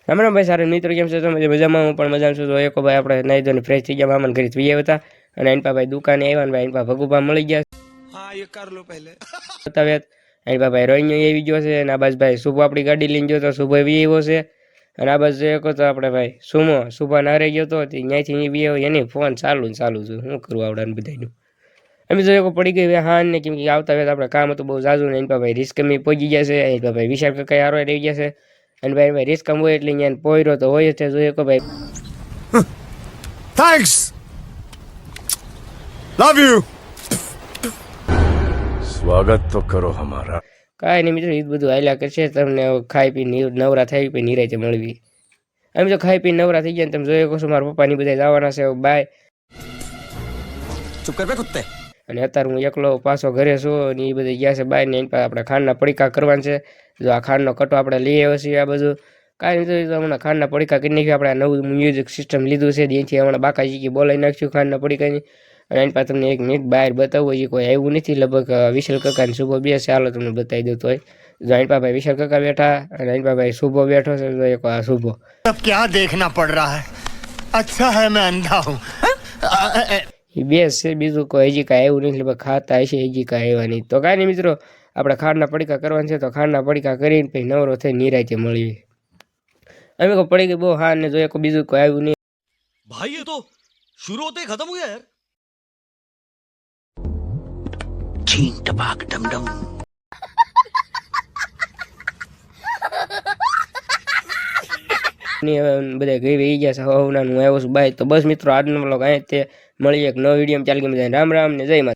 રામ રામ ભાઈ સારા મિત્રો કેમ છે તમે મજામાં હું પણ મજામાં છું તો એક ભાઈ આપણે નાઈ ધોઈને ફ્રેશ થઈ ગયા મામાને ઘરે થઈ હતા અને એનપા ભાઈ દુકાને આવ્યા ને ભાઈ એનપા ભગુભા મળી ગયા હા એ કર લો પહેલે બતાવ્યા એનપા ભાઈ રોઈનો આવી ગયો છે અને આ બસ ભાઈ શુભ આપણી ગાડી લઈને ગયો તો શુભ એવી આવ્યો છે અને આ બસ એક તો આપણે ભાઈ સુમો શુભા ના રહી ગયો તો ત્યાંથી એવી આવ્યો એની ફોન ચાલુ છે શું કરવું આવડાને બધાનું અમે જો એક પડી ગઈ હા ને કેમ કે આવતા વેત આપણે કામ હતું બહુ જાજુ ને એનપા ભાઈ રિસ્ક મેં પહોંચી ગયા છે એનપા ભાઈ વિશાળ કઈ હારો રહી ગયા છે અને ભાઈ રિસ્ક હોય એટલે અહીંયા પોયરો તો હોય જ જોઈએ કે ભાઈ થેન્ક્સ લવ યુ સ્વાગત તો કરો હમારા કાંઈ નહીં મિત્રો એ બધું હાલ્યા કરશે તમને ખાઈ પીને નવરા થઈ પી નિરાયતે મળવી અમે જો ખાઈ પીને નવરા થઈ ગયા ને તમે જોઈ કહો છો મારા પપ્પાની બધા જવાના છે બાય ચૂપ કર બે કુત્તે અને અત્યારે હું એકલો પાછો ઘરે છું અને એ બધા ગયા છે બાય ને એની પાસે આપણે ખાંડના પડીકા કરવાના છે જો આ ખાંડનો કટો આપણે લઈ આવ્યો છીએ આ બધું કાંઈ નહીં તો હમણાં ખાંડના પડીકા કરી નાખ્યું આપણે નવું મ્યુઝિક સિસ્ટમ લીધું છે જેથી હમણાં બાકાજી બોલાવી નાખ્યું ખાંડના પડીકાની અને એની પાસે તમને એક મિનિટ બહાર બતાવવું એ કોઈ આવ્યું નથી લગભગ વિશાલ કાકાને શુભો બે ચાલો તમને બતાવી દઉં તોય જો એની પાસે ભાઈ વિશાલ કાકા બેઠા અને એની પાસે ભાઈ શુભો બેઠો છે તો એક શુભો अब क्या देखना पड़ रहा है अच्छा है मैं अंधा हूँ એ બે છે બીજું કોઈ હજી કાંઈ આવ્યું નથી લગભગ ખાતા હશે હજી કાંઈ આવ્યા નહીં તો કાંઈ નહીં મિત્રો આપણે ખાંડના પડીકા કરવાના છે તો ખાંડના પડીકા કરીને પછી નવરો થઈ નિરાયતે મળીએ અમે કોઈ પડી ગઈ બહુ હા ને જોઈએ કોઈ બીજું કોઈ આવ્યું નહીં भाई ये तो शुरू होते ही खत्म हो गया यार छीन टपाक डमडम બધા ગઈ વહી ગયા છે હવના હું આવ્યો છું બાય તો બસ મિત્રો આજનો બ્લોગ અહીં તે મળીએ એક નવો વિડીયો ચાલ કે રામ રામ ને જય માતા